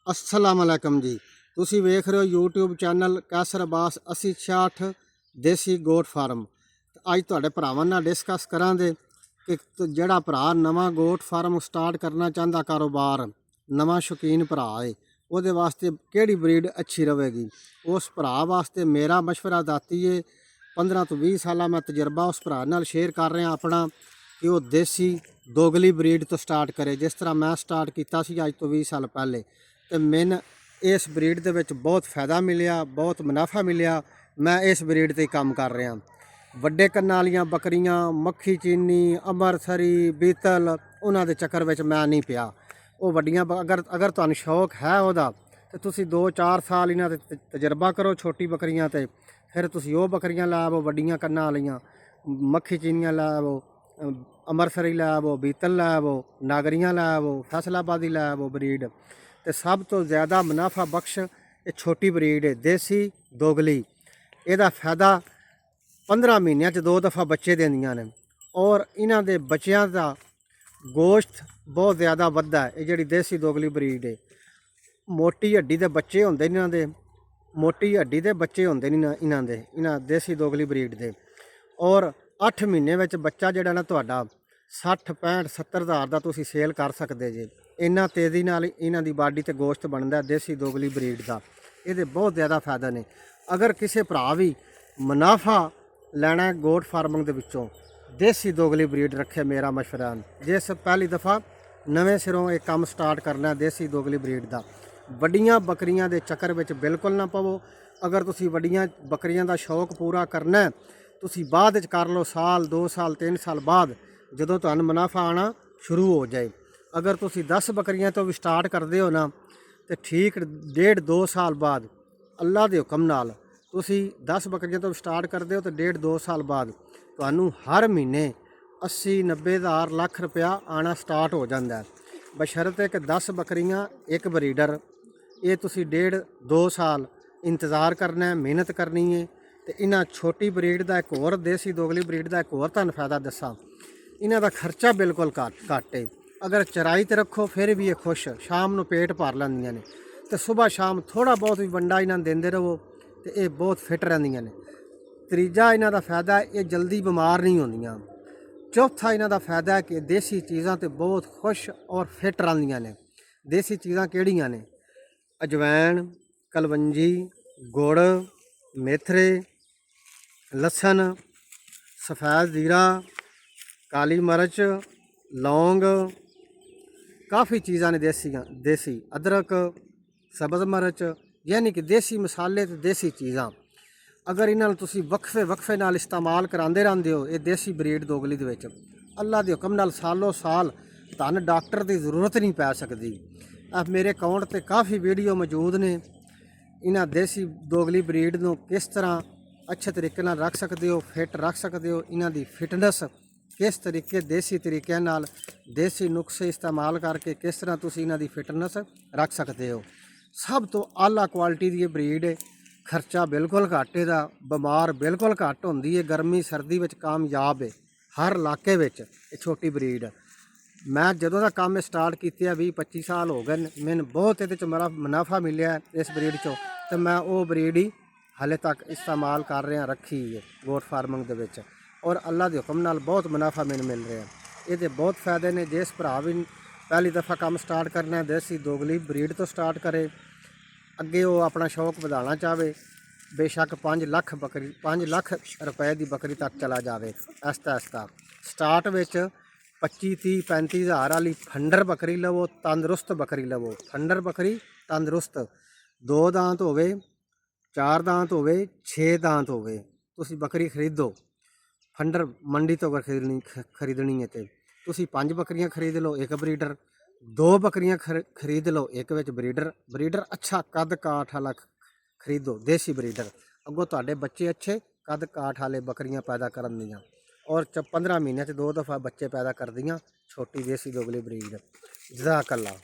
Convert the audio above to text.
अस्सलाम वालेकुम जी। ਤੁਸੀਂ ਵੇਖ ਰਹੇ ਹੋ YouTube ਚੈਨਲ ਕੈਸਰ ਅਬਾਸ 8066 ਦੇਸੀ ਗੋਟ ਫਾਰਮ। ਅੱਜ ਤੁਹਾਡੇ ਭਰਾਵਾਂ ਨਾਲ ਡਿਸਕਸ ਕਰਾਂਗੇ ਕਿ ਜਿਹੜਾ ਭਰਾ ਨਵਾਂ ਗੋਟ ਫਾਰਮ ਸਟਾਰਟ ਕਰਨਾ ਚਾਹੁੰਦਾ ਕਾਰੋਬਾਰ, ਨਵਾਂ ਸ਼ੌਕੀਨ ਭਰਾ ਹੈ, ਉਹਦੇ ਵਾਸਤੇ ਕਿਹੜੀ ਬਰੀਡ ਅੱਛੀ ਰਹੇਗੀ। ਉਸ ਭਰਾ ਵਾਸਤੇ ਮੇਰਾ ਮਸ਼ਵਰਾ ਦਾਤੀ ਹੈ। 15 ਤੋਂ 20 ਸਾਲਾਂ ਮੈਂ ਤਜਰਬਾ ਉਸ ਭਰਾ ਨਾਲ ਸ਼ੇਅਰ ਕਰ ਰਿਹਾ ਆਪਣਾ ਕਿ ਉਹ ਦੇਸੀ ਦੋਗਲੀ ਬਰੀਡ ਤੋਂ ਸਟਾਰਟ ਕਰੇ। ਜਿਸ ਤਰ੍ਹਾਂ ਮੈਂ ਸਟਾਰਟ ਕੀਤਾ ਸੀ ਅੱਜ ਤੋਂ 20 ਸਾਲ ਪਹਿਲੇ, ਤੇ ਮੈਨੂੰ ਇਸ ਬਰੀਡ ਦੇ ਵਿੱਚ ਬਹੁਤ ਫਾਇਦਾ ਮਿਲਿਆ, ਬਹੁਤ ਮੁਨਾਫਾ ਮਿਲਿਆ। ਮੈਂ ਇਸ ਬਰੀਡ 'ਤੇ ਕੰਮ ਕਰ ਰਿਹਾ। ਵੱਡੇ ਕੰਨਾਂ ਵਾਲੀਆਂ ਬੱਕਰੀਆਂ, ਮੱਖੀ ਚੀਨੀ, ਅੰਮ੍ਰਿਤਸਰੀ, ਬੀਤਲ, ਉਹਨਾਂ ਦੇ ਚੱਕਰ ਵਿੱਚ ਮੈਂ ਨਹੀਂ ਪਿਆ। ਉਹ ਵੱਡੀਆਂ ਅਗਰ ਤੁਹਾਨੂੰ ਸ਼ੌਕ ਹੈ ਉਹਦਾ, ਤੇ ਤੁਸੀਂ 2-4 ਸਾਲ ਇਹਨਾਂ 'ਤੇ ਤਜਰਬਾ ਕਰੋ ਛੋਟੀ ਬੱਕਰੀਆਂ 'ਤੇ। ਫਿਰ ਤੁਸੀਂ ਉਹ ਬੱਕਰੀਆਂ ਲੈ ਆਵੋ ਵੱਡੀਆਂ ਕੰਨਾਂ ਵਾਲੀਆਂ, ਮੱਖੀ ਚੀਨੀਆਂ ਲੈ ਆਵੋ, ਅੰਮ੍ਰਿਤਸਰੀ ਲੈ ਆਵੋ, ਬੀਤਲ ਲੈ ਆਵੋ, ਨਾਗਰੀਆਂ ਲੈ ਆਵੋ, ਫੈਸਲਾਬਾਦੀ ਲੈ ਆਵੋ ਬਰੀਡ। ਤੇ ਸਭ ਤੋਂ ਜ਼ਿਆਦਾ ਮੁਨਾਫਾ ਬਖਸ਼ ਇਹ ਛੋਟੀ ਬਰੀਡ ਹੈ, ਦੇਸੀ ਦੋਗਲੀ। ਇਹਦਾ ਫਾਇਦਾ 15 ਮਹੀਨਿਆਂ 'ਚ 2 ਦਫਾ ਬੱਚੇ ਦਿੰਦੀਆਂ ਨੇ, ਔਰ ਇਹਨਾਂ ਦੇ ਬੱਚਿਆਂ ਦਾ ਗੋਸ਼ਤ ਬਹੁਤ ਜ਼ਿਆਦਾ ਵੱਧਦਾ ਹੈ। ਇਹ ਜਿਹੜੀ ਦੇਸੀ ਦੋਗਲੀ ਬਰੀਡ ਹੈ, ਮੋਟੀ ਹੱਡੀ ਦੇ ਬੱਚੇ ਹੁੰਦੇ ਨੇ ਇਹਨਾਂ ਦੇ, ਮੋਟੀ ਹੱਡੀ ਦੇ ਬੱਚੇ ਹੁੰਦੇ ਨੇ ਇਹਨਾਂ ਦੇਸੀ ਦੋਗਲੀ ਬਰੀਡ ਦੇ। ਔਰ 8 ਮਹੀਨੇ ਵਿੱਚ ਬੱਚਾ ਜਿਹੜਾ ਨਾ ਤੁਹਾਡਾ 60, 65, 70 ਹਜ਼ਾਰ ਦਾ ਤੁਸੀਂ ਸੇਲ ਕਰ ਸਕਦੇ ਜੇ। ਇੰਨਾ ਤੇਜ਼ੀ ਨਾਲ ਇਹਨਾਂ ਦੀ ਬਾਡੀ ਤੇ ਗੋਸ਼ਤ ਬਣਦਾ ਦੇਸੀ ਦੋਗਲੀ ਬਰੀਡ ਦਾ। ਇਹਦੇ ਬਹੁਤ ਜ਼ਿਆਦਾ ਫਾਇਦਾ ਨੇ। ਅਗਰ ਕਿਸੇ ਭਰਾ ਵੀ ਮੁਨਾਫਾ ਲੈਣਾ ਗੋਟ ਫਾਰਮਿੰਗ ਦੇ ਵਿੱਚੋਂ, ਦੇਸੀ ਦੋਗਲੀ ਬਰੀਡ ਰੱਖੇ, ਮੇਰਾ ਮਸ਼ਵਰਾ। ਜਿਸ ਪਹਿਲੀ ਦਫਾ ਨਵੇਂ ਸਿਰੋਂ ਇਹ ਕੰਮ ਸਟਾਰਟ ਕਰਨਾ ਦੇਸੀ ਦੋਗਲੀ ਬਰੀਡ ਦਾ, ਵੱਡੀਆਂ ਬੱਕਰੀਆਂ ਦੇ ਚੱਕਰ ਵਿੱਚ ਬਿਲਕੁਲ ਨਾ ਪਵੋ। ਅਗਰ ਤੁਸੀਂ ਵੱਡੀਆਂ ਬੱਕਰੀਆਂ ਦਾ ਸ਼ੌਕ ਪੂਰਾ ਕਰਨਾ, ਤੁਸੀਂ ਬਾਅਦ ਵਿੱਚ ਕਰ ਲਓ, ਸਾਲ 2 ਸਾਲ 3 ਸਾਲ ਬਾਅਦ, ਜਦੋਂ ਤੁਹਾਨੂੰ ਮੁਨਾਫਾ ਆਉਣਾ ਸ਼ੁਰੂ ਹੋ ਜਾਏ। ਅਗਰ ਤੁਸੀਂ 10 ਬੱਕਰੀਆਂ ਤੋਂ ਵੀ ਸਟਾਰਟ ਕਰਦੇ ਹੋ ਨਾ, ਤੇ ਠੀਕ 1.5-2 ਸਾਲ ਬਾਅਦ ਅੱਲਾ ਦੇ ਹੁਕਮ ਨਾਲ ਤੁਸੀਂ 10 ਬੱਕਰੀਆਂ ਤੋਂ ਸਟਾਰਟ ਕਰਦੇ ਹੋ, ਤਾਂ 1.5-2 ਸਾਲ ਬਾਅਦ ਤੁਹਾਨੂੰ ਹਰ ਮਹੀਨੇ 80-90 ਹਜ਼ਾਰ ਲੱਖ ਰੁਪਇਆ ਆਉਣਾ ਸਟਾਰਟ ਹੋ ਜਾਂਦਾ। ਬਸ਼ਰਤੇ ਕਿ 10 ਬੱਕਰੀਆਂ ਇੱਕ ਬਰੀਡਰ, ਇਹ ਤੁਸੀਂ 1.5-2 ਸਾਲ ਇੰਤਜ਼ਾਰ ਕਰਨਾ, ਮਿਹਨਤ ਕਰਨੀ ਹੈ। ਤੇ ਇਹਨਾਂ ਛੋਟੀ ਬਰੀਡ ਦਾ ਇੱਕ ਹੋਰ, ਦੇਸੀ ਦੋਗਲੀ ਬਰੀਡ ਦਾ ਇੱਕ ਹੋਰ ਤੁਹਾਨੂੰ ਫਾਇਦਾ ਦੱਸਾਂ, ਇਹਨਾਂ ਦਾ ਖਰਚਾ ਬਿਲਕੁਲ ਘੱਟ ਹੈ। ਅਗਰ ਚਰਾਈ 'ਤੇ ਰੱਖੋ ਫਿਰ ਵੀ ਇਹ ਖੁਸ਼, ਸ਼ਾਮ ਨੂੰ ਪੇਟ ਭਰ ਲੈਂਦੀਆਂ ਨੇ, ਤੇ ਸਵੇਰ ਸ਼ਾਮ ਥੋੜ੍ਹਾ ਬਹੁਤ ਵੀ ਵੰਡਾ ਇਹਨਾਂ ਨੂੰ ਦਿੰਦੇ ਰਹੋ, ਤੇ ਇਹ ਬਹੁਤ ਫਿੱਟ ਰਹਿੰਦੀਆਂ ਨੇ। ਤੀਜਾ ਇਹਨਾਂ ਦਾ ਫਾਇਦਾ, ਇਹ ਜਲਦੀ ਬਿਮਾਰ ਨਹੀਂ ਹੁੰਦੀਆਂ। ਚੌਥਾ ਇਹਨਾਂ ਦਾ ਫਾਇਦਾ ਹੈ ਕਿ ਦੇਸੀ ਚੀਜ਼ਾਂ 'ਤੇ ਬਹੁਤ ਖੁਸ਼ ਔਰ ਫਿੱਟ ਰਹਿੰਦੀਆਂ ਨੇ। ਦੇਸੀ ਚੀਜ਼ਾਂ ਕਿਹੜੀਆਂ ਨੇ? ਅਜਵੈਣ, ਕਲਵੰਜੀ, ਗੁੜ, ਮੇਥਰੇ, ਲਸਣ, ਸਫੈਦ ਜ਼ੀਰਾ, ਕਾਲੀ ਮਿਰਚ, ਲੌਂਗ, ਕਾਫੀ ਚੀਜ਼ਾਂ ਨੇ ਦੇਸੀ ਅਦਰਕ, ਸਬਜ਼ ਮਿਰਚ, ਯਾਨੀ ਕਿ ਦੇਸੀ ਮਸਾਲੇ ਤੇ ਦੇਸੀ ਚੀਜ਼ਾਂ। ਅਗਰ ਇਹਨਾਂ ਨੂੰ ਤੁਸੀਂ ਵਕਫੇ ਨਾਲ ਇਸਤੇਮਾਲ ਕਰਾਉਂਦੇ ਰਹਿੰਦੇ ਹੋ, ਇਹ ਦੇਸੀ ਬਰੀਡ ਦੋਗਲੀ ਦੇ ਵਿੱਚ ਅੱਲਾ ਦੇ ਹੁਕਮ ਨਾਲ ਸਾਲੋ ਸਾਲ ਤੁਹਾਨੂੰ ਡਾਕਟਰ ਦੀ ਜ਼ਰੂਰਤ ਨਹੀਂ ਪੈ ਸਕਦੀ। ਮੇਰੇ ਅਕਾਊਂਟ 'ਤੇ ਕਾਫੀ ਵੀਡੀਓ ਮੌਜੂਦ ਨੇ। ਇਹਨਾਂ ਦੇਸੀ ਦੋਗਲੀ ਬਰੀਡ ਨੂੰ ਕਿਸ ਤਰ੍ਹਾਂ ਅੱਛੇ ਤਰੀਕੇ ਨਾਲ ਰੱਖ ਸਕਦੇ ਹੋ, ਫਿੱਟ ਰੱਖ ਸਕਦੇ ਹੋ, ਇਹਨਾਂ ਦੀ ਫਿਟਨੈਸ ਕਿਸ ਤਰੀਕੇ, ਦੇਸੀ ਤਰੀਕਿਆਂ ਨਾਲ, ਦੇਸੀ ਨੁਸਖੇ ਇਸਤੇਮਾਲ ਕਰਕੇ ਕਿਸ ਤਰ੍ਹਾਂ ਤੁਸੀਂ ਇਹਨਾਂ ਦੀ ਫਿਟਨੈਸ ਰੱਖ ਸਕਦੇ ਹੋ। ਸਭ ਤੋਂ ਆਲਾ ਕੁਆਲਿਟੀ ਦੀ ਇਹ ਬਰੀਡ ਹੈ। ਖਰਚਾ ਬਿਲਕੁਲ ਘੱਟ ਇਹਦਾ, ਬਿਮਾਰ ਬਿਲਕੁਲ ਘੱਟ ਹੁੰਦੀ ਹੈ, ਗਰਮੀ ਸਰਦੀ ਵਿੱਚ ਕਾਮਯਾਬ ਹੈ ਹਰ ਇਲਾਕੇ ਵਿੱਚ ਇਹ ਛੋਟੀ ਬਰੀਡ। ਮੈਂ ਜਦੋਂ ਦਾ ਕੰਮ ਸਟਾਰਟ ਕੀਤਾ 20-25 ਸਾਲ ਹੋ ਗਏ ਨੇ, ਮੈਨੂੰ ਬਹੁਤ ਇਹਦੇ 'ਚ ਮੇਰਾ ਮੁਨਾਫਾ ਮਿਲਿਆ ਇਸ ਬਰੀਡ 'ਚੋਂ, ਤੇ ਮੈਂ ਉਹ ਬਰੀਡ ਹੀ ਹਾਲੇ ਤੱਕ ਇਸਤੇਮਾਲ ਕਰ ਰਿਹਾ, ਰੱਖੀ ਹੈ ਗੋਟ ਫਾਰਮਿੰਗ ਦੇ ਵਿੱਚ, ਔਰ ਅੱਲਾ ਦੇ ਹੁਕਮ ਨਾਲ ਬਹੁਤ ਮੁਨਾਫਾ ਮੈਨੂੰ ਮਿਲ ਰਿਹਾ। ਇਹਦੇ ਬਹੁਤ ਫਾਇਦੇ ਨੇ। ਜਿਸ ਭਰਾ ਵੀ ਪਹਿਲੀ ਦਫਾ ਕੰਮ ਸਟਾਰਟ ਕਰਨਾ, ਦੇਸੀ ਦੋਗਲੀ ਬਰੀਡ ਤੋਂ ਸਟਾਰਟ ਕਰੇ। ਅੱਗੇ ਉਹ ਆਪਣਾ ਸ਼ੌਕ ਵਧਾਉਣਾ ਚਾਹਵੇ, ਬੇਸ਼ੱਕ 5 ਲੱਖ ਰੁਪਏ ਦੀ ਬੱਕਰੀ ਤੱਕ ਚਲਾ ਜਾਵੇ। ਆਹਿਸਤਾ ਸਟਾਰਟ ਵਿੱਚ 25-30-35 ਹਜ਼ਾਰ ਵਾਲੀ ਫੰਡਰ ਬੱਕਰੀ ਲਵੋ, ਤੰਦਰੁਸਤ ਬੱਕਰੀ ਲਵੋ। ਫੰਡਰ ਬੱਕਰੀ ਤੰਦਰੁਸਤ, 2 ਦਾਂਤ ਹੋਵੇ, 4 ਦਾਂਤ ਹੋਵੇ, 6 ਦਾਂਤ ਹੋਵੇ, ਤੁਸੀਂ ਬੱਕਰੀ ਖਰੀਦੋ। ਫੰਡਰ ਮੰਡੀ ਤੋਂ ਅਗਰ ਖਰੀਦਣੀ ਹੈ ਤੇ ਤੁਸੀਂ 5 ਬੱਕਰੀਆਂ ਖਰੀਦ ਲਓ, ਇੱਕ ਬਰੀਡਰ, 2 ਬੱਕਰੀਆਂ ਖਰੀਦ ਲਓ, ਇੱਕ ਵਿੱਚ ਬਰੀਡਰ ਅੱਛਾ ਕੱਦ ਕਾਠ ਵਾਲਾ ਖਰੀਦੋ, ਦੇਸੀ ਬਰੀਡਰ। ਅੱਗੋਂ ਤੁਹਾਡੇ ਬੱਚੇ ਅੱਛੇ ਕੱਦ ਕਾਠ ਵਾਲੇ ਬੱਕਰੀਆਂ ਪੈਦਾ ਕਰਨ ਦੀਆਂ, ਔਰ 15 ਮਹੀਨਿਆਂ 'ਚ 2 ਦਫਾ ਬੱਚੇ ਪੈਦਾ ਕਰਦੀਆਂ ਛੋਟੀ ਦੇਸੀ ਦੋਗਲੀ ਬਰੀਡ। ਜਜ਼ਾਕ ਅੱਲਾ।